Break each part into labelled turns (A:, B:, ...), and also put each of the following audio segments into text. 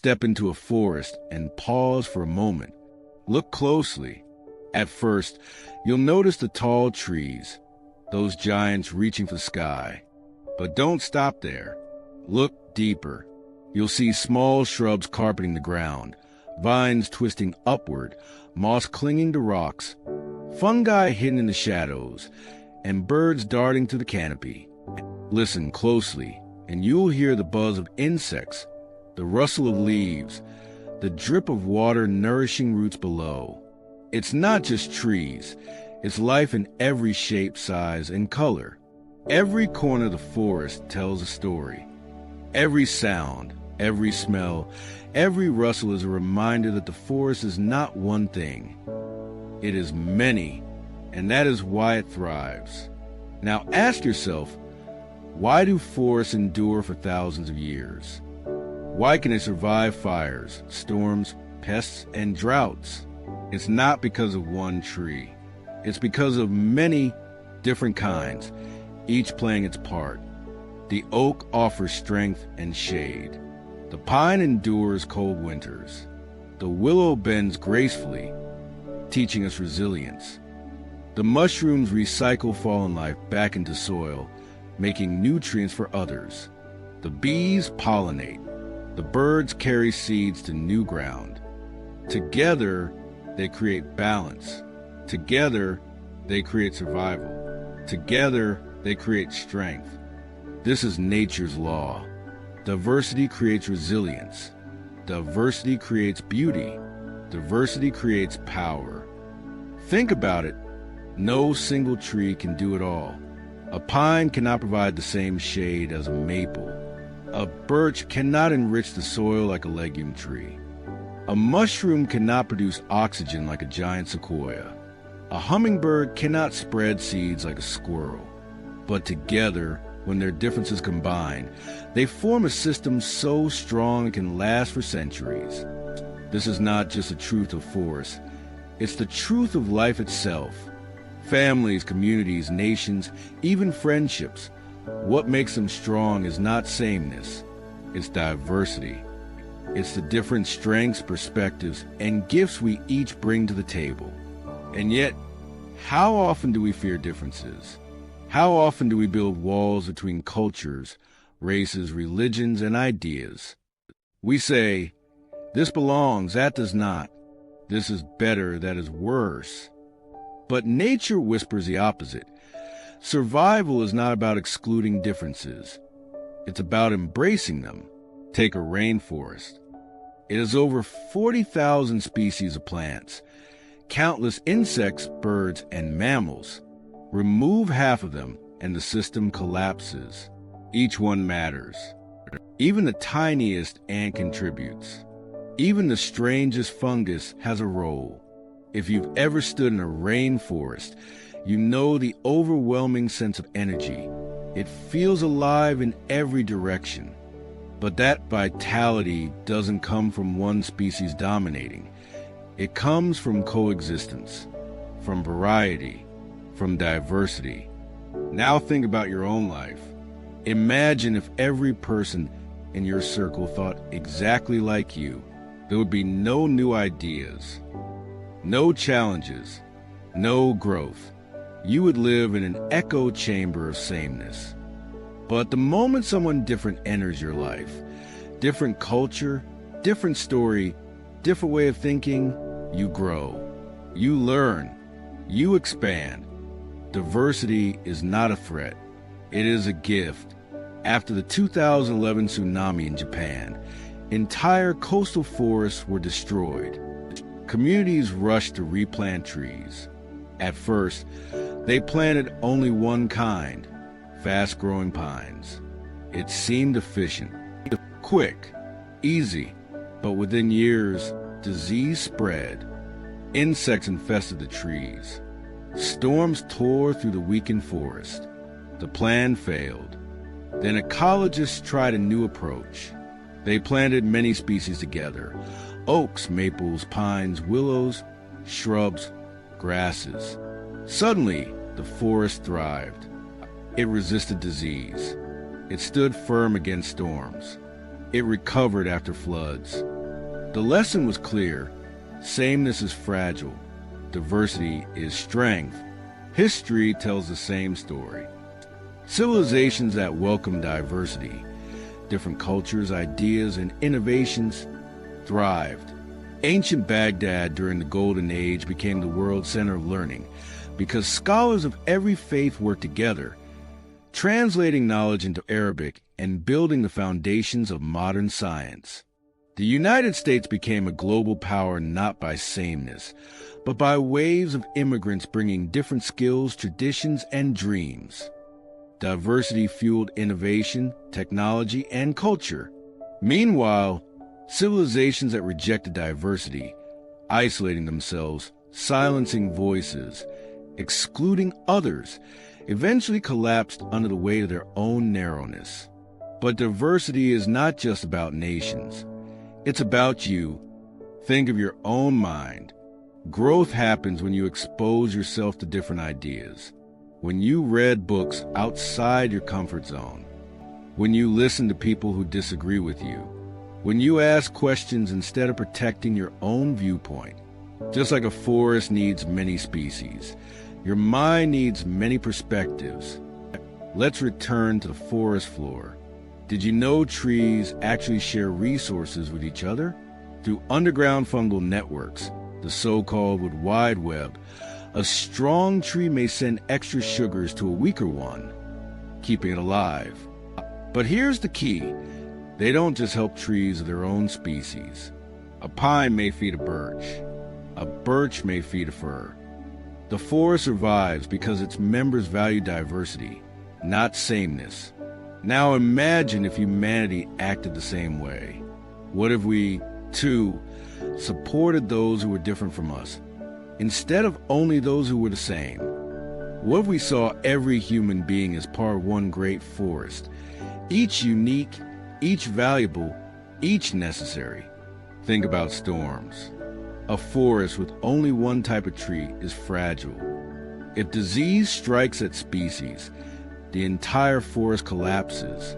A: step into a forest and pause for a moment. Look closely. At first, you'll notice the tall trees, those giants reaching for the sky. But don't stop there. Look deeper. You'll see small shrubs carpeting the ground, vines twisting upward, moss clinging to rocks, fungi hidden in the shadows, and birds darting through the canopy. Listen closely, and you'll hear the buzz of insects, the rustle of leaves, the drip of water nourishing roots below. It's not just trees. It's life in every shape, size, and color. Every corner of the forest tells a story. Every sound, every smell, every rustle is a reminder that the forest is not one thing. It is many, and that is why it thrives. Now ask yourself, why do forests endure for thousands of years? Why can they survive fires, storms, pests, and droughts? It's not because of one tree. It's because of many different kinds, each playing its part. The oak offers strength and shade. The pine endures cold winters. The willow bends gracefully, teaching us resilience. The mushrooms recycle fallen life back into soil, making nutrients for others. The bees pollinate. The birds carry seeds to new ground. Together, they create balance. Together, they create survival. Together, they create strength. This is nature's law. Diversity creates resilience. Diversity creates beauty. Diversity creates power. Think about it. No single tree can do it all. A pine cannot provide the same shade as a maple. A birch cannot enrich the soil like a legume tree. A mushroom cannot produce oxygen like a giant sequoia. A hummingbird cannot spread seeds like a squirrel. But together, when their differences combine, they form a system so strong it can last for centuries. This is not just the truth of forests. It's the truth of life itself. Families, communities, nations, even friendships. What makes them strong is not sameness. It's diversity. It's the different strengths, perspectives, and gifts we each bring to the table. And yet, how often do we fear differences? How often do we build walls between cultures, races, religions, and ideas? We say, this belongs, that does not. This is better, that is worse. But nature whispers the opposite. Survival is not about excluding differences. It's about embracing them. Take a rainforest. It has over 40,000 species of plants, countless insects, birds, and mammals. Remove half of them, and the system collapses. Each one matters. Even the tiniest ant contributes. Even the strangest fungus has a role. If you've ever stood in a rainforest, you know the overwhelming sense of energy. It feels alive in every direction. But that vitality doesn't come from one species dominating. It comes from coexistence, from variety, from diversity. Now think about your own life. Imagine if every person in your circle thought exactly like you. There would be no new ideas, no challenges, no growth. You would live in an echo chamber of sameness. But the moment someone different enters your life, different culture, different story, different way of thinking, you grow, you learn, you expand. Diversity is not a threat. It is a gift. After the 2011 tsunami in Japan, entire coastal forests were destroyed. Communities rushed to replant trees. At first, they planted only one kind, fast-growing pines. It seemed efficient, quick, easy, but within years, disease spread. Insects infested the trees. Storms tore through the weakened forest. The plan failed. Then ecologists tried a new approach. They planted many species together: oaks, maples, pines, willows, shrubs, grasses. Suddenly, the forest thrived. It resisted disease. It stood firm against storms. It recovered after floods. The lesson was clear. Sameness is fragile. Diversity is strength. History tells the same story. Civilizations that welcome diversity, different cultures, ideas, and innovations thrived. Ancient Baghdad during the Golden Age became the world center of learning because scholars of every faith worked together, translating knowledge into Arabic and building the foundations of modern science. The United States became a global power not by sameness, but by waves of immigrants bringing different skills, traditions, and dreams. Diversity fueled innovation, technology, and culture. Meanwhile, civilizations that rejected diversity, isolating themselves, silencing voices, excluding others, eventually collapsed under the weight of their own narrowness. But diversity is not just about nations. It's about you. Think of your own mind. Growth happens when you expose yourself to different ideas, when you read books outside your comfort zone, when you listen to people who disagree with you, when you ask questions instead of protecting your own viewpoint. Just like a forest needs many species, your mind needs many perspectives. Let's return to the forest floor. Did you know trees actually share resources with each other? Through underground fungal networks, the so-called wide web, a strong tree may send extra sugars to a weaker one, keeping it alive. But here's the key. They don't just help trees of their own species. A pine may feed a birch. A birch may feed a fir. The forest survives because its members value diversity, not sameness. Now imagine if humanity acted the same way. What if we, too, supported those who were different from us, instead of only those who were the same? What if we saw every human being as part of one great forest, each unique, each valuable, each necessary? Think about storms. A forest with only one type of tree is fragile. If disease strikes at species, the entire forest collapses.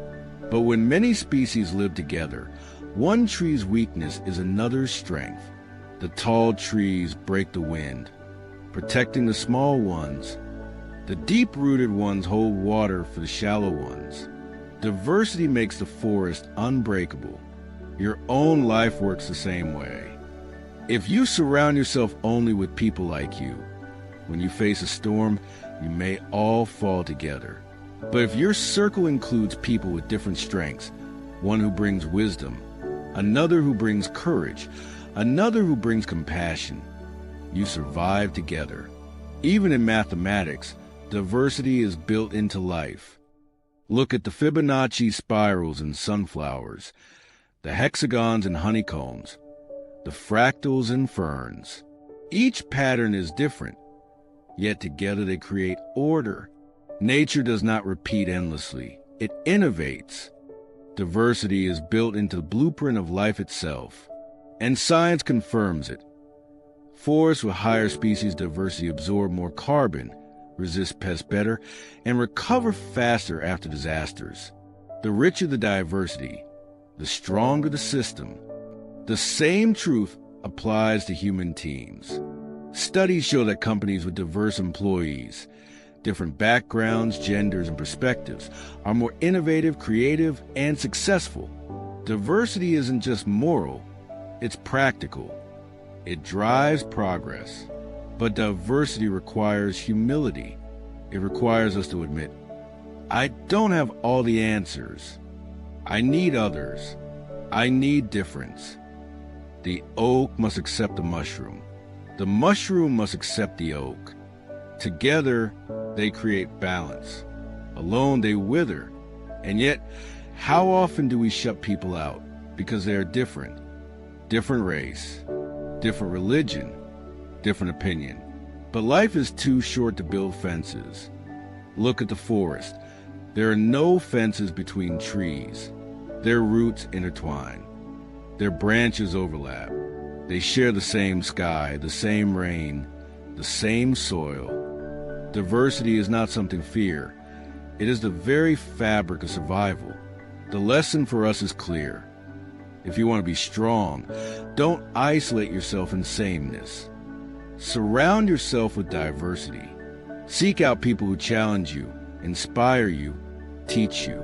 A: But when many species live together, one tree's weakness is another's strength. The tall trees break the wind, protecting the small ones. The deep-rooted ones hold water for the shallow ones. Diversity makes the forest unbreakable. Your own life works the same way. If you surround yourself only with people like you, when you face a storm, you may all fall together. But if your circle includes people with different strengths, one who brings wisdom, another who brings courage, another who brings compassion, you survive together. Even in mathematics, diversity is built into life. Look at the Fibonacci spirals in sunflowers, the hexagons in honeycombs, the fractals in ferns. Each pattern is different, yet together they create order. Nature does not repeat endlessly. It innovates. Diversity is built into the blueprint of life itself, and science confirms it. Forests with higher species diversity absorb more carbon, resist pests better, and recover faster after disasters. The richer the diversity, the stronger the system. The same truth applies to human teams. Studies show that companies with diverse employees, different backgrounds, genders, and perspectives, are more innovative, creative, and successful. Diversity isn't just moral, it's practical. It drives progress. But diversity requires humility. It requires us to admit, I don't have all the answers. I need others. I need difference. The oak must accept the mushroom. The mushroom must accept the oak. Together, they create balance. Alone, they wither. And yet, how often do we shut people out because they are different? Different race, different religion, different opinion. But life is too short to build fences. Look at the forest. There are no fences between trees. Their roots intertwine. Their branches overlap. They share the same sky, the same rain, the same soil. Diversity is not something to fear. It is the very fabric of survival. The lesson for us is clear. If you want to be strong, don't isolate yourself in sameness. Surround yourself with diversity. Seek out people who challenge you, inspire you, teach you.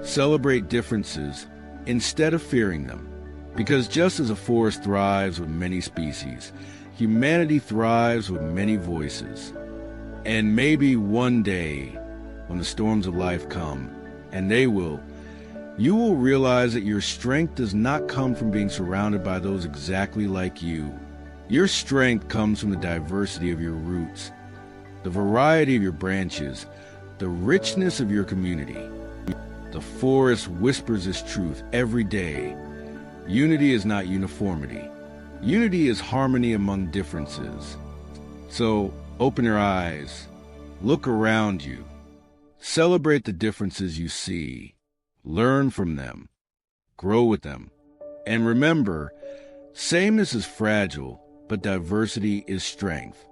A: Celebrate differences instead of fearing them. Because just as a forest thrives with many species, humanity thrives with many voices. And maybe one day, when the storms of life come, and they will, you will realize that your strength does not come from being surrounded by those exactly like you. Your strength comes from the diversity of your roots, the variety of your branches, the richness of your community. The forest whispers this truth every day. Unity is not uniformity. Unity is harmony among differences. So open your eyes, look around you, celebrate the differences you see, learn from them, grow with them. And remember, sameness is fragile, but diversity is strength.